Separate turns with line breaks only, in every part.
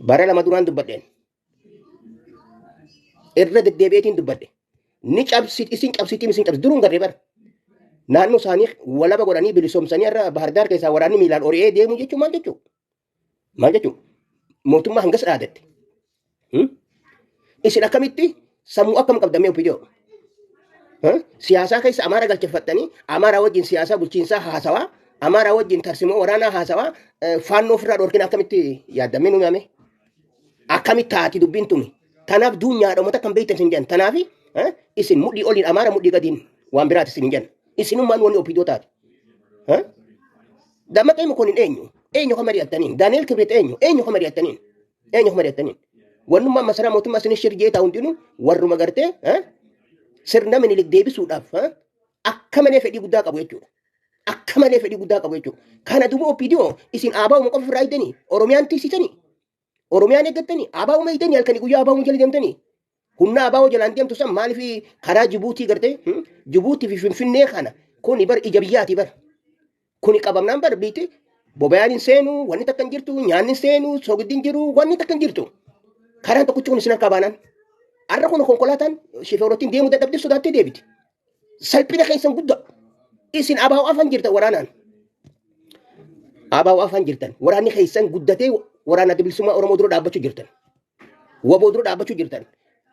bara lama duraan dubbadheen irra deddeebi'eetiin dubbadhe ni cabsit isin cabsitii isin cabs duruun garree bara naannoo isaanii walaba godhanii bilisoomsanii irra bahardaar keessaa waraanni miilaan ori'ee deemu jechuun maal jechuun mootummaa hangas dhaadatte isin akkamitti sammuu akkam qabdamee opidiyoo siyaasaa keessa amaara galcheeffattanii amaara wajjin siyaasaa bulchiinsaa haasawaa amaara wajjin tarsimoo waraanaa haasawaa faannoo ofirraa dhorkina akkamitti yaaddamee nuumame akkamitti taati dubbiin tuni tanaaf duunyaadha uummata kan beektan isin jedhan tanaafi isin mudhii oliin amaara mudhii gadiin waan biraati isin jedhan isinummaan wanni opidoo taate dammaqee mukonin eenyu kan mari'attaniin daani'el kibret eenyu kan mari'attaniin wannummaa masaraa mootummaa isin shirjee taa'u hundinuu warruma gartee sirna minilik deebisuudhaaf akka malee fedhii guddaa qabu jechuudha. Akka malee fedhii guddaa qabu jechuudha. Kana duuba opidiyoo isin aabaa'uma qofa irraa hidhanii Oromiyaan tiksitanii Oromiyaan eeggattanii aabaa'uma hidhanii halkanii guyyaa aabaa'uma jala deemtanii humna aabaa'oo jalaan deemtu san maaliif karaa Jibuutii gartee Jibuutii fi Finfinnee kana kuni bar ija biyyaati bar kuni qabamnaan bar biiti bobayaan hin seenu wanni takka hin jirtu nyaanni hin seenu soogiddi hin jiru wanni takka hin jirtu karaan tokkichi kun isin akka baanaan arra kun konkolaataan shifeerottiin deemuu dadhabdee sodaattee deebiti. Salphina keessan guddaa isin abaa'uu afaan jirtan waraanaan. Abaa'uu afaan jirtan waraanni keessan guddatee waraana bilisummaa Oromoo dura dhaabbachuu jirtan. Waboo dura dhaabbachuu jirtan.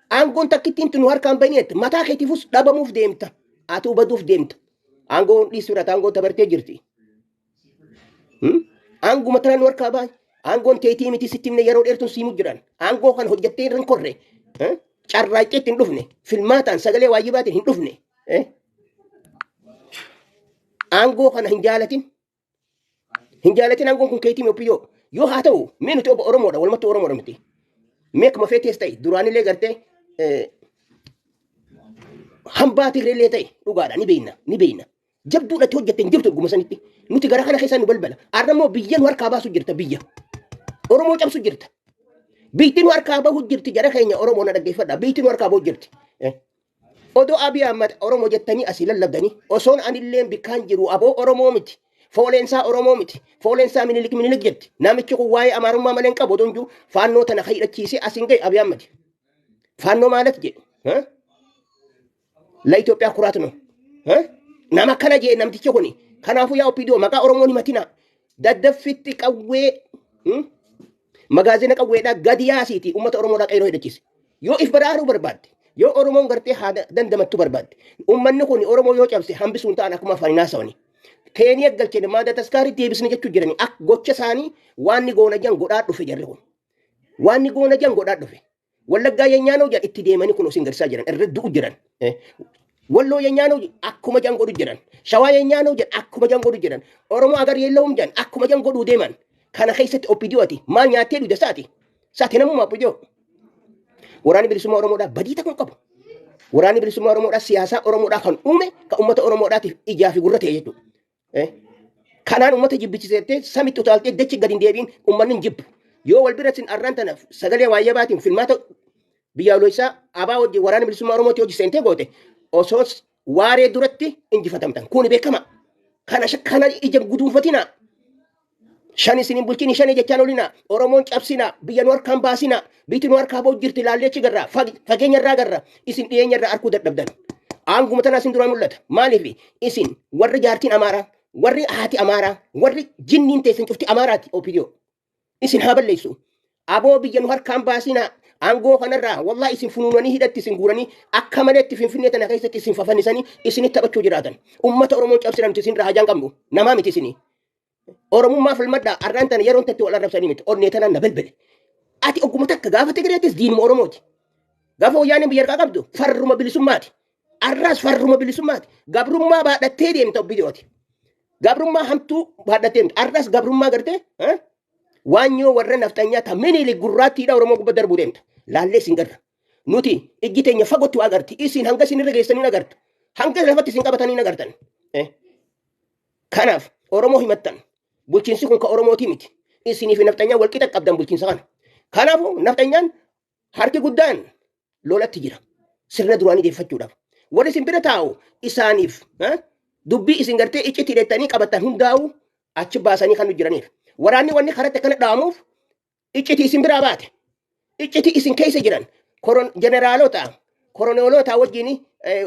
Aangoon takkittiin tunu harkaan bahineet mataa keetiifus dhabamuuf deemta. Atuu baduuf deemta. Aangoon dhiisuudhaaf aangoon tabartee jirti. Aanguma tanaan harkaa bahan. Aangoon teetii miti sittimne yeroo dheertuun siimuu jiran. Aangoo kan hojjattee irra hin korre. Carraaqeetti hin dhufne filmaataan sagalee waayyibaatiin hin dhufne aangoo kana hin jaalatin aangoon kun keetii opidiyoo yoo haa ta'u mee nuti Oromoodha walumatti Oromoodha miti mee akkuma feetees ta'e duraanillee gartee hambaa Tigreellee ta'e dhugaadha ni beeyna jabduudhatti hojjatte hin jirtu dhuguma sanitti nuti gara kana keessaa nu balbala arrammoo biyya nu harkaa baasu jirta biyya Oromoo cabsu jirta. Biitiin harkaa bahu jirti jara keenya Oromoo na dhaggeeffadha. Biitiin harkaa bahu jirti. Odoo Abiy Ahmad Oromoo jettanii asii lallabdanii osoon anillee bikkaan jiru aboo Oromoo miti. Fooleensaa Oromoo miti. Fooleensaa minilik jetti. Namichi kun waa'ee amaarummaa malee hin qabu odoo jiru faannoo tana hidhachiisee asiin gahe Abiy Ahmad. Faannoo maalat jedhu. La Itoophiyaa kuraatnu. Nama kana jee namtichi kuni. Kanaafuu yaa opidiyoo maqaa Oromoo ni matina. Daddaffitti qawwee. Magaazina qawweedhaa gadi yaasiiti uummata Oromoodhaa qeeroo hidhachiise. Yoo if baraaruu barbaadde, yoo Oromoon gartee haada dandamattuu barbaadde, uummanni kun Oromoo yoo cabse hambisuun ta'an akkuma afaan haasawani. Keeniyaa galchine maada taskaarii deebisne jechuu jiranii akka gocha isaanii waan ni goona jan godhaa dhufe jarri kun. Waan ni goona jan godhaa dhufe. Wallaggaa yenyaanoo jan itti deemanii kun osin garsaa jiran irra du'u jiran. Walloo yenyaanoo akkuma jan godhu jiran. Shawaa yenyaanoo jan akkuma jan godhu jiran. Oromoo agar yeellawum jan akkuma jan godhuu deeman. Kana keessatti opidiyooti maal nyaattee dhugda saati namummaa opidiyoo waraanni bilisummaa Oromoodhaa badii takka qabu waraanni bilisummaa Oromoodhaa siyaasaa Oromoodhaa kan uume kan uummata Oromoodhaatiif ijaa fi gurra ta'e jechuudha. Kanaan uummata jibbisiisettee samitti utaaltee dachi gadi hin deebiin uummanni hin jibbu yoo wal bira sin arraan tanaaf sagalee waayyabaatiin filmaata biyyaalessaa abaa wajjin waraanni bilisummaa Oromooti hojii seentee goote osoo waaree duratti injifatamtan kun beekama kana ija guduunfatinaa. Shan isinin bulchini shani jechaan olina Oromoon cabsina biyya nu harkaan baasina biitti nu harkaa bahu jirti ilaallee achi garraa fageenya irraa garra isin dhiyeenya irraa arkuu dadhabdan aanguma tanaa isin duraan mul'ata maaliif isin warri jaartiin amaaraa warri haati amaaraa warri jinniin teessan cufti amaaraati opidiyoo isin haa balleessu aboo biyya nu harkaan baasina aangoo kanarraa wallaa isin funuunanii hidhatti isin guuranii akka maleetti Finfinnee tana keessatti isin fafannisanii isinitti taphachuu jiraatan ummata Oromoon cabsina nuti isin irraa hajaan qabnu namaa miti isinii. Oromummaa falmadhaa arraan tana yeroon tatti wal arrabsanii miti onnee tanaan na balbale. Ati ogguma takka gaafa Tigreetis diinuma Oromooti. Gaafa wayyaaniin biyya harkaa qabdu farruma bilisummaati. Arraas farruma bilisummaati. Gabrummaa baadhattee deemta oppidiyooti. Gabrummaa hamtuu baadhattee deemta. Arraas gabrummaa gartee waan yoo warra naftanyaa ta minilik gurraattiidha Oromoo gubba darbuu deemta. Laallee isin garra. Nuti ijji teenya fagootti waa agarti. Isin hanga isin irra geessanii agartu. Hanga lafatti isin qabatanii agartan. Kanaaf Oromoo himattan. Bulchiinsi kun ka Oromooti miti. Isinii fi naftanyaan wal qixa qabdan bulchiinsa kana. Kanaafuu naftanyaan harki guddaan lolatti jira. Sirna duraanii deeffachuudhaaf. Warri isin bira taa'u isaaniif dubbii isin gartee iccitti hidhattanii qabatan hundaa'u achi baasanii kan jiraniif. Waraanni wanni karatti akkana dhaamuuf icciti isin biraa baate icciti isin keessa jiran jeneraalota koroneelota wajjin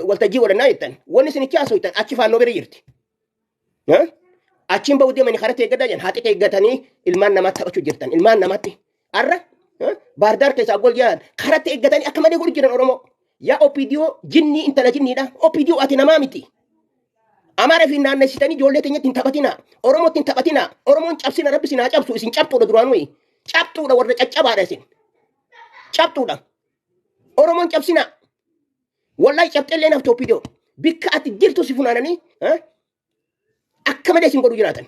waltajjii godhannaa jettan wanni isin ichi haasoftan achi faannoo bira jirti. Achiin bahuu deemanii karaa eeggataa jiran haati eeggatanii ilmaan namaatti taphachuu jirtan ilmaan namaatti har'a baardaar keessaa gol jiran karaa eeggatanii akka malee godhu jiran Oromoo. Yaa OPDO jinni intala jinniidha. OPDO ati namaa miti. Amaara fi naannessitanii ijoollee teenyatti hin taphatina. Oromootti hin taphatina. Oromoon cabsina rabbi sinaa cabsu isin cabtuudha duraan wayi. Cabtuudha warra caccabaadha isin. Cabtuudha. Oromoon cabsina. Wallahi cabxellee nafti OPDO. Bikka ati jirtu si funaananii akka malee isin godhu jiraatan.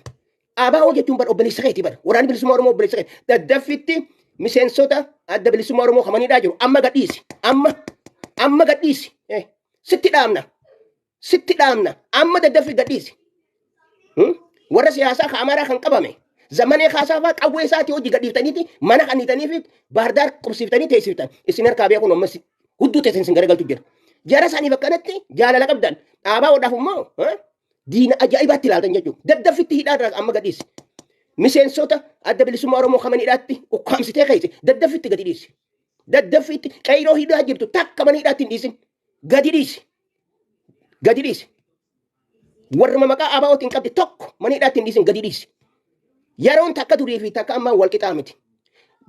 Abaa jechuun bar obboleessa keeti bar. Waraanni bilisummaa Oromoo obboleessa keeti. Daddaffitti miseensota adda bilisummaa Oromoo kamaniidhaa jiru. Amma gadhiisi. Amma gadhiisi. Sitti dhaamna. Sitti dhaamna. Amma daddaffi gadhiisi. Warra siyaasaa ka Amaaraa kan qabame. Zamanee kaasaa fa'aa qawwee isaatii hojii gadhiiftaniiti mana kanniitaniif baardaar qubsiiftanii teessiftan. Isin harkaa beekuun ammas hudduu teessan isin garagaltu jira. Jara isaaniif akkanatti jaalala qabdan. Dhaabaa hodhaaf immoo diina ajaa'ibaatti ilaaltan jechuudha. Daddaffitti hidhaa amma gadhiisi. Miseensota adda bilisummaa Oromoo kamaniidhaatti ukkaamsitee keessa daddaffitti gadi dhiisi. Daddaffitti qayroo hidhaa jirtu takka mana hidhaatti hin dhiisin. Gadi dhiisi. Gadi dhiisi. Warra maqaa abaa'ootiin qabdi tokko mana hidhaatti hin dhiisin gadi dhiisi. Yeroon takka durii fi takka ammaa wal qixaa miti.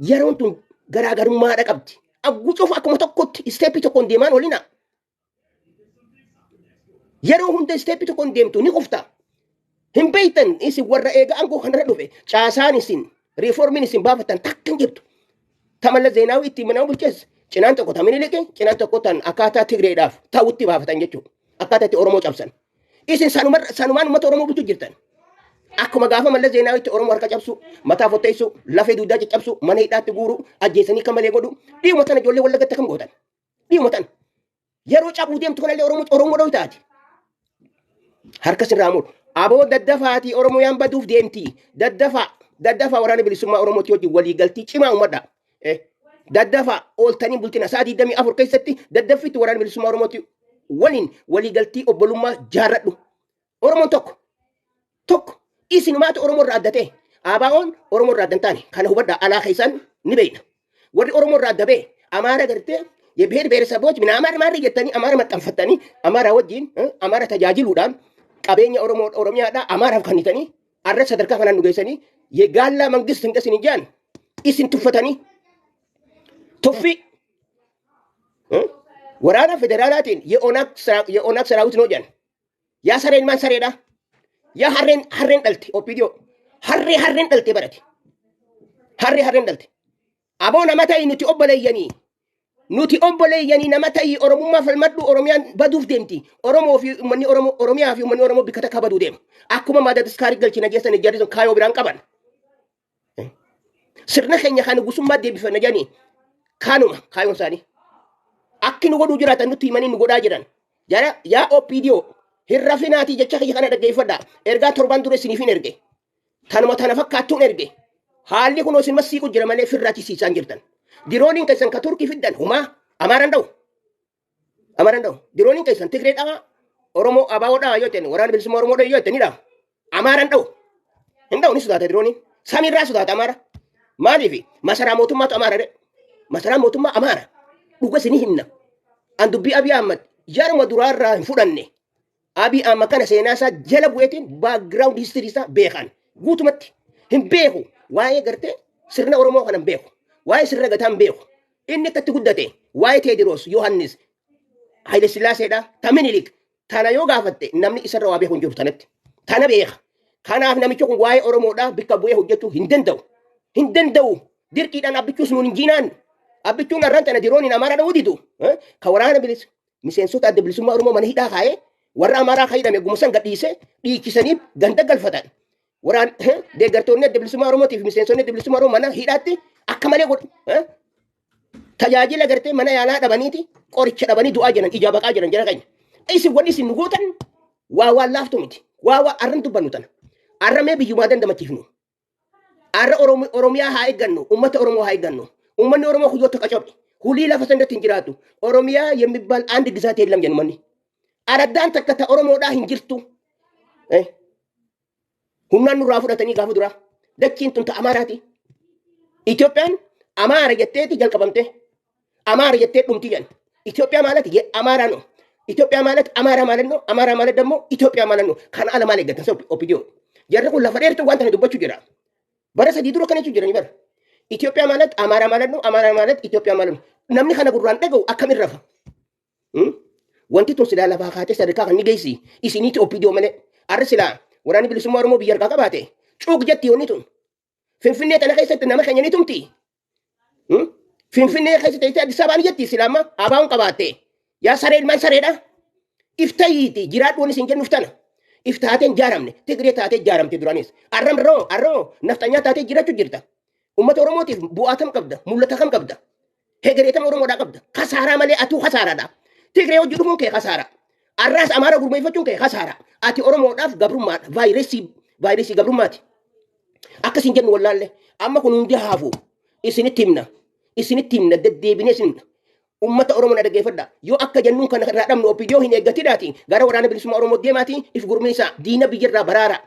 Yeroon tun garaagarummaadha qabdi. Aggucuuf akkuma tokkotti isteeppii tokkoon deemaan olina. Yeroo hunda isteeppii tokkoon deemtu ni kufta. Hin beektan isin warra eega aangoo kanarra dhufe caasaan isin riiformiin isin baafatan takka hin jirtu. Tamalla Zeenaawii itti manaa bulcheessa. Cinaan tokko tamini liqe cinaan tokko tan akkaataa Tigreedhaaf ta'utti baafatan jechuudha. Akkaataa itti Oromoo cabsan. Isin sanumaan uummata Oromoo bulchuu jirtan. Akkuma gaafa Mallas Zeenaawitti Oromoo harka cabsu, mataa fotteessu, lafee dugdaa caccabsu, mana hidhaatti guuru, ajjeesanii kan malee godhu, dhiiguma tana ijoollee wallagatti kan gootan. Dhiiguma tana. Yeroo cabuu deemtu kanallee Oromoo dhoohi taati. Harka sirraa muudhu. Aboo daddafaatii Oromooyaan baduuf deemti. Daddafaa waraana bilisummaa Oromooti wajjin waliigaltii cimaa uummadha. Daddafaa ooltanii bultina isaa 24 keessatti daddaffitti waraana bilisummaa Oromooti waliin waliigaltii obbolummaa jaarradhu. Oromoon tokko isinumaatu Oromoo irraa adda ta'e. Abaa'oon Oromoo irraa adda hin taane kana hubadhaa alaa keessaan ni beekna. Warri Oromoo irraa adda ba'e Amaara gartee የብሔር ብሔረሰቦች ምን አማራ የተኒ አማራ መጣፈተኒ አማራ ወጂን አማራ ተጃጅሉዳን ቀበኛ ኦሮሚያዳ አማራ ከኒተኒ አረ ሰደርካ ከናኑ ገይሰኒ የጋላ መንግስት እንቀስን እንጃን ኢስን ትፈተኒ ቶፊ ወራና ፌደራላቲን የኦናክ ሰራዊት ነው ጃን ያ ሰሬን ማን ሰሬዳ ያ ሀሬን ደልቲ ኦፒዲዮ ሀሬን ደልቲ በረት ሀሬን ደልቲ አቦና ማታይ ኑቲ ኦበለየኒ nuti obboleeyyanii nama ta'ii Oromummaa falmadhu Oromiyaan baduuf deemti. Oromoo fi uummanni Oromoo Oromiyaa fi uummanni Oromoo bikka takka baduu deemu. Akkuma Maadaagaskaarii galchina geessan ijaarri sun kaayoo biraan qaban. Sirna keenya kan gusummaa deebifanna jedhanii kaanuma kaayoon isaanii. Akki nu godhuu jiraatan nutti himanii nu godhaa jiran. Yaa OPDO hin rafinaatii jecha kiyya kana dhaggeeffadha. Ergaa torban dura isiniif hin erge. Tanuma tana fakkaattuun erge. Haalli kunoo isin masiiqu jira malee firraati siisaan jirtan. Dirooniin keessan ka Turkii fiddan humaa Amaaran da'u. Dirooniin keessan Tigree dha'a Oromoo Abaa'oo dha'a yoo ta'e waraana bilisummaa Oromoo dha'a yoo ta'e ni dha'a. Amaaran da'u. Hin da'u ni sodaata dirooniin. Samiirraa sodaata Amaara. Maaliif masaraa mootummaatu Amaara dhe. Masaraa mootummaa Amaara. Dhuga isinii himna. An dubbii Abiy Ahmad jaruma duraarraa hin fudhanne. Abiy Ahmad kana seenaa isaa jala bu'eetiin baagiraawundi histirii isaa beekan. Guutumatti hin beeku. Waa'ee gartee sirna Oromoo kana hin beeku. Waa'ee sirna gataan beeku. Inni akkatti guddate waa'ee Teediroos Yohaannis Haile Sillaaseedha Taminilik tana yoo gaafatte namni isarra waa beeku hin jiru tanatti. Tana beeka. Kanaaf namichi kun waa'ee Oromoodha bikka bu'ee hojjechuu hin danda'u. Dirqiidhaan abbichuus nuun hin jiinaan. Abbichuun arraan tana dirooniin Amaaraa dha'uu didu. Ka waraana miseensota adda bilisummaa Oromoo mana hidhaa kaa'ee warra Amaaraa kaa'idhame gumusan gadhiisee dhiichisaniif ganda galfatan. Waraan deeggartoonni adda bilisummaa Oromootiif miseensonni adda bilisummaa Oromoo mana hidhaatti akka malee godhu. Tajaajila gartee mana yaalaa dhabaniiti qoricha dhabanii du'aa jiran ijaa baqaa jiran jara keenya. Isin wanni isin nu gootan waa laaftu miti. Waa arran dubbannu tana. Arra mee biyyumaa dandamachiifnu. Arra Oromiyaa haa eeggannu. Uummata Oromoo haa eeggannu. Uummanni Oromoo kuyyoo tokko cabde. Hulii lafa sanatti hin jiraatu. Oromiyaa የሚባል አንድ ግዛት የለም ጀንመኒ አረዳን ተከታ ኦሮሞዳ hin jirtu. Humnaan nurraa fudhatanii gaafa duraa dachiin tun ta'a Amaaraati. Itoophiyaan Amaara jetteeti jalqabamte. Amaara jettee dhumti jedhan. Itoophiyaa maalati Amaara no. Itoophiyaa maalati Amaara maalan no. Amaara maalan dammoo Itoophiyaa maalan no. Kana ala maal eeggatan sa opidiyoo. Jarri kun lafa dheertu waan tana dubbachuu jira. Bara sadii dura kana jirani bara. Itoophiyaa maalati Amaara maalan no. Amaara maalati Itoophiyaa maalan no. Namni kana gurraan dhaga'u akkamiin rafa. Wanti tun silaa lafaa kaatee sadarkaa kan ni geessi. Isiniiti opidiyoo malee. Arri silaa waraanni bilisummaa Oromoo biyya harkaa qabaate. Cuuq jetti yoonni tun. Finfinnee tana keessatti nama keenya ni tumti. Finfinnee keessatti Addis Ababaan jetti silaama abaa'uun qabaatte. Yaa sareen maal sareedha? Iftayiiti jiraadhuun isin jennuuf tana. Iftaateen jaaramne Tigree taatee jaaramte duraanis. Arroo naftanyaa taatee jiraachuu jirta. Uummata Oromootiif bu'aa kam qabda? Mul'ata kam qabda? Hegeree tam Oromoodhaa qabda. Kasaaraa malee atuu kasaaraadha. Tigree hojii dhufuun kee kasaara. Arraas Amaara gurmeeffachuun kee kasaara. Ati Oromoodhaaf gabrummaadha. Vaayirasii gabrummaati. Akkasiin jennu wallaalle amma kun hundi haafu isinitti himna deddeebinee isin ummata Oromoo na dhaggeeffadha yoo akka jennuun kana irraa dhabnu opidiyoo hin eeggatiidhaati gara waraana bilisummaa Oromoo deemaati if gurmeessa diina biyyarraa baraara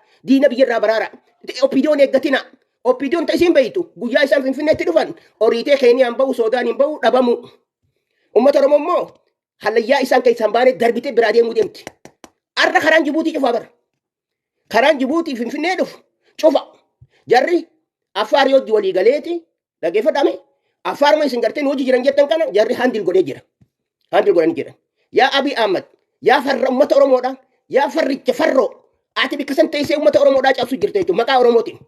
opidiyoon eeggatina opidiyoon ta isin beeytu guyyaa isaan Finfinneetti dhufan oriitee Keeniyaan bahu Soodaan hin bahu dhabamu ummata Oromoo immoo hallayyaa isaan keessaan baanee darbitee biraa deemuu deemti arra karaan Jibuutii cufaa bara karaan Jibuutii Finfinnee dhufu cufa jarri Affaar yoo walii galeeti dhaggeeffadhaame Affaaruma isin garteen hojii jiran jettan kana jarri handil godhee jira. Handil godhanii jiran. Yaa Abiy Ahmad yaa farra uummata Oromoodha yaa farricha farroo ati bikka san teessee uummata Oromoodhaa cabsuu jirta jechuudha maqaa Oromootiin.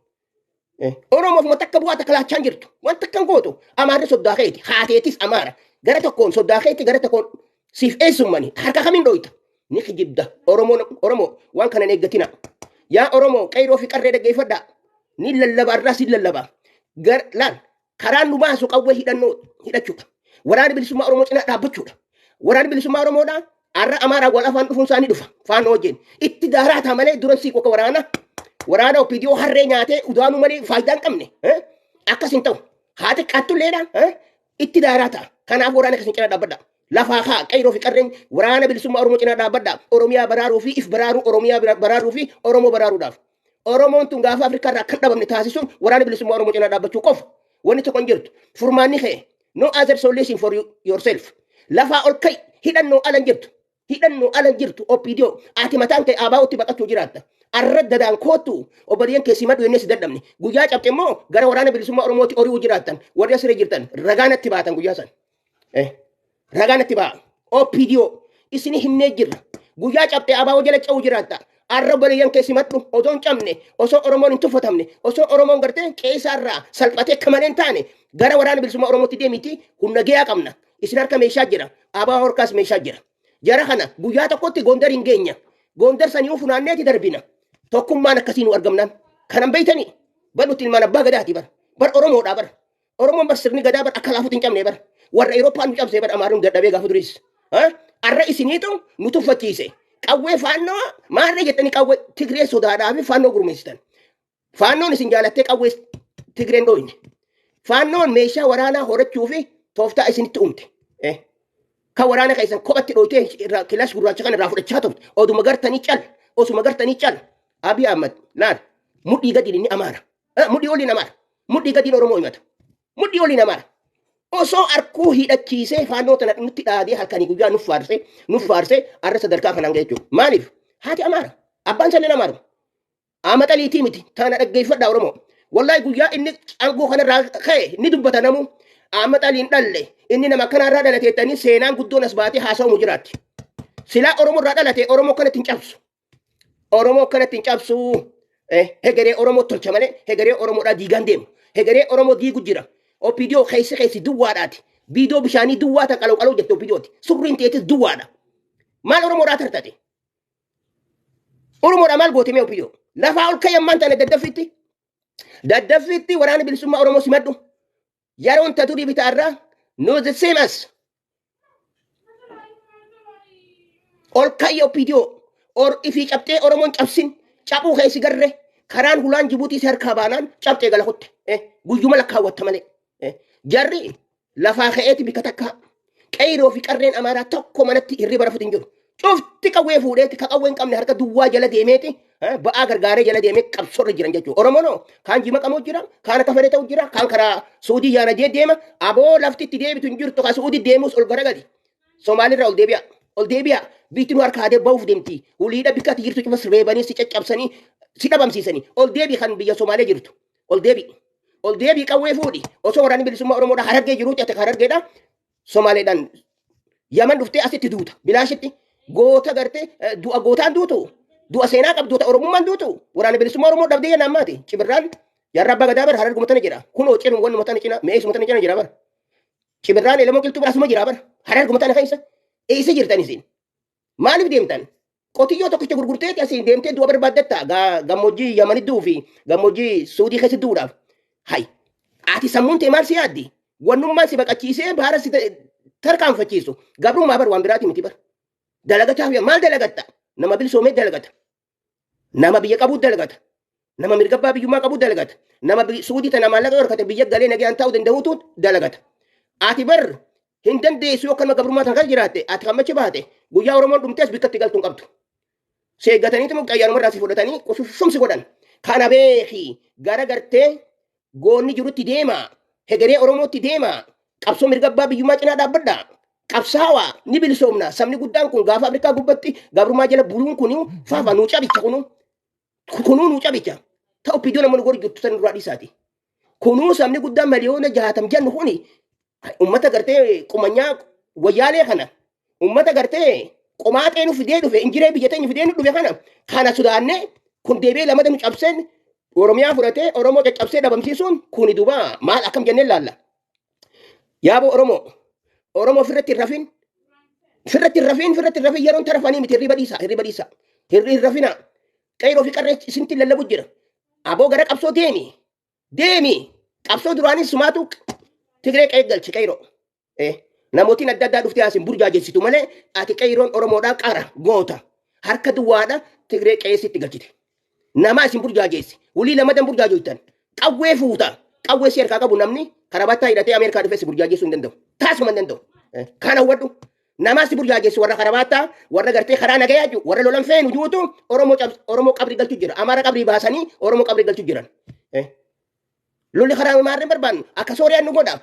Oromoof wanta akka bu'aa takka laachaan jirtu wanta akkan gootu Amaarri soddaa keeti haateetis Amaara gara tokkoon soddaa keeti gara tokkoon siif eessummani harka kamiin dhooyta ni kijibda Oromoo waan kana hin eeggatina. Yaa Oromoo qeyroo fi qarree dhaggeeffadhaa ni lallaba irraa si lallaba laal karaan nu baasu qawwee hidhachuudha. Waraanni bilisummaa Oromoo cinaa dhaabbachuudha. Waraanni bilisummaa Oromoodhaa arra Amaaraa wal afaan dhufuun isaanii dhufa. Faana wajjin itti daaraataa malee duran sii qoqa waraana opidiyoo harree nyaatee udaanuu malee faayidaa hin qabne. Akkas hin ta'u. Haati qaattulleedhaan itti daaraataa. Kanaaf waraana akkasii cinaa dhaabbadha. Lafaa haa qeyroo fi qarreen waraana bilisummaa Oromoo cinaa dhaabbadha. Oromiyaa baraaruu fi if baraaruu Oromiyaa baraaruu fi Oromoo baraaruudhaaf. Oromoon tun gaafa Afrikaa irraa kan dhabamne taasisuun waraana bilisummaa Oromoo cinaa dhaabbachuu qofa. Wanni tokko hin jirtu furmaanni kee no other solution for yourself lafaa ol kai hidhannoo ala jirtu opidiyoo ati mataan kee abaa'utti baqachuu jiraatta arra dadaan kootu obboleeyyan keessi madhu jennee si dadhabne guyyaa cabxe immoo gara waraana bilisummaa Oromooti ori'uu jiraattan warri asirra jirtan ragaanatti baatan guyyaa san ragaanatti baa opidiyoo isini himnee jirra guyyaa cabxe abaa'uu jala ca'uu jiraatta arra baliyan keessi madhu odoon cabne osoo Oromoon hin tuffatamne osoo Oromoon gartee qeessaarraa salphatee kamaleen taane gara waraana bilisummaa Oromootti deemiti humna gahaa qabna isin harka meeshaa jira abaa horkaas meeshaa jira jara kana guyyaa tokkotti Gondar hin geenya Gondar sanii funaanneeti darbina tokkummaan akkasii nu argamnaan kanan beeytanii badhutti ilmaan abbaa gadaati bar Oromoodhaa Oromoon bar sirni gadaa bar akka laafuutti hin cabne warra Awurooppaan nu cabsee Amaaruun dadhabee gaafa duris arra isiniitu nu tuffachiise qawwee faannoo maarree jettanii qawwee Tigree sodaadhaa fi faannoo gurmeessitan. Faannoon isin jaalattee qawwee Tigreen dhooyne. Faannoon meeshaa waraanaa horachuu fi tooftaa isinitti uumte. Kan waraana keessan kophatti dhooytee kilaash gurraacha kan irraa fudhachaa turte. Osuma gartanii cal. Abiy Ahmad laal mudhii gadiin inni Amaara. Mudhii oliin Amaara. Mudhii gadiin Oromoo himata. Mudhii oliin Amaara. Osoo arkuu hidhachiisee faannoo tana nutti dhaadee halkanii guyyaa nuuf faarsee arra sadarkaa kanaan ga'e jechuudha. Maaliif? Haati Amaara. Abbaan salleen Amaaru. Amata liitii miti. Tana dhaggeeffadhaa Oromoo. Wallahi guyyaa inni aangoo kanarraa ka'e ni dubbata namu. Amata liin dhalle inni nama kanarraa dhalateettanii seenaan guddoon as baatee haasa'umu jiraatti. Silaa Oromoo irraa dhalate Oromoo kanatti hin cabsu. Oromoo kanatti hin cabsu. Hegeree Oromoo tolcha malee hegeree Oromoodhaa diigaan deemu. Hegeree Oromoo diigu jira. Opidiyoo keessi duwwaadhaati. Biidoo bishaanii duwwaa tan qaloo jette opidiyooti. Surriin teetis duwwaadha. Maal Oromoodhaa tartate? Oromoodhaa maal goote mee opidiyoo? Lafaa ol kayyammaan tana daddaffitti. Daddaffitti waraana bilisummaa Oromoo simadhu. Yeroon taturii bitaarraa no the same as. Ol kayya opidiyoo. Ifii cabxee Oromoon cabsin. Cabuu keessi garree. Karaan hulaan Jibuutii si harkaa baanaan cabxee gala kutte. Guyyuma lakkaawwatta malee. Jarri lafaa ka'eeti bika takka qeyroo fi qarreen Amaaraa tokko manatti hirriba rafuutiin jiru. Cufti qawwee fuudheeti ka qawwee hin qabne harka duwwaa jala deemeeti ba'aa gargaaree jala deemee qabsorra jiran jechuudha. Oromoon kaan jima qamoo jira, kaan akka fedhe ta'u jira, kaan karaa Suudii yaana jee deema. Aboo lafti itti deebitu hin jirtu, ka Suudii deemus ol garagali. Soomaalirraa ol deebi'a. Ol deebi'a. Biitti nu harka adee ba'uuf deemti. Uliidha bikka ati jirtu cufas reebanii si caccabsanii si dhabamsiisanii. Ol deebi kan biyya Somaalee jirtu. Ol deebi. Ol deebi qawwee fuudhi. Osoo waraanni bilisummaa Oromoodha harargee jiruuti ati harargeedha. Somaaleedhaan Yaman dhuftee asitti duuta. Bilaashitti goota gartee du'a gootaan duutu. Du'a seenaa qabdu Oromummaan duutu. Waraanni bilisummaa Oromoo dhabdee jennaan maati. Cibirraan yarra abbaa gadaa bara hararguma tana jedha. Kunoo ciruun wanni matana cina meesuma tana cina jira bara. Cibirraan elemoo qilxuu biraasuma jira bara. Hararguma tana keessa. Eessa jirtan isin? Maaliif deemtan? Qotiyyoo tokkicha gurgurteeti asiin deemtee du'a barbaaddatta. Gammoojjii Yamanidduu fi gammoojjii Suudii keessa duudhaaf. Hai. Ati sammuun tee maal si yaaddi? Wannummaan si baqachiisee baara si tarkaanfachiisu. Gabrummaa bar waan biraati miti bar. Dalagataa fi maal dalagatta? Nama bilisoomee dalagata. Nama biyya qabu dalagata. Nama mirga abbaa biyyummaa qabu dalagata. Nama Suudii tana maallaqa horkate biyya galee nagaan ta'uu danda'utu dalagata. Ati bar hin dandeessu yookaan gabrummaa tan kan jiraatte ati kan machi baate guyyaa Oromoon dhumtees bikkatti galtuun qabdu. Seeggataniitu muqayyaanuma irraa si fudhatanii shumsi godhan. Kana beeki gara gartee goonni jirutti deema. Hegeree Oromootti deema. Qabsoo mirga abbaa biyyummaa cinaa dhaabbadha. Qabsaawaa ni bilisoomna. Sabni guddaan kun gaafa Afrikaa gubbatti gabrummaa jala buluun kuniu faafa nuu cabicha kunuu nuu cabicha. Ta'u piidoo namoonni gori jirtu san duraa dhiisaati. Kunuu sabni guddaan miliyoona 60 jennu kuni ummata gartee qumanyaa wayyaalee kana ummata gartee qomaaxee nu fidee dhufe injiree biyya teenya fidee nu dhufe kana sodaannee kun deebi'ee lamada nu cabseen Oromiyaa fudhatee Oromoo caccabsee dhabamsiisuun kuni duuba maal akkam jennee laalla. Yaaboo Oromoo firratti rafin yeroon tarafanii miti hirriba dhiisa. Hirri rafina qayroo fi qarree isinti lallabu jira. Aboo gara qabsoo deemi. Qabsoo duraanis sumaatu Tigree qeeggalchi qayroo. Namootiin adda addaa dhuftee asin burjaajeessitu malee ati qayroon Oromoodhaa qara goota. Harka duwwaadha Tigree qeessitti galchite. Nama asin burjaajeessi. Ulii lamadan burjaajoytan. Qawwee fuuta. Qawwee si harkaa qabu namni karabaattaa hidhatee Ameerikaa dhufee si burjaajeessuu hin danda'u. Taasuma hin danda'u. Kana hubadhu. Nama si burjaajeessu warra karabaattaa warra gartee karaa nagayaa jiru warra lolan feenu juutu Oromoo qabrii galchu jira. Amaara qabrii baasanii Oromoo qabrii galchu jiran. Lolli karaa maarreen barbaannu akka Sooriyaan nu godha.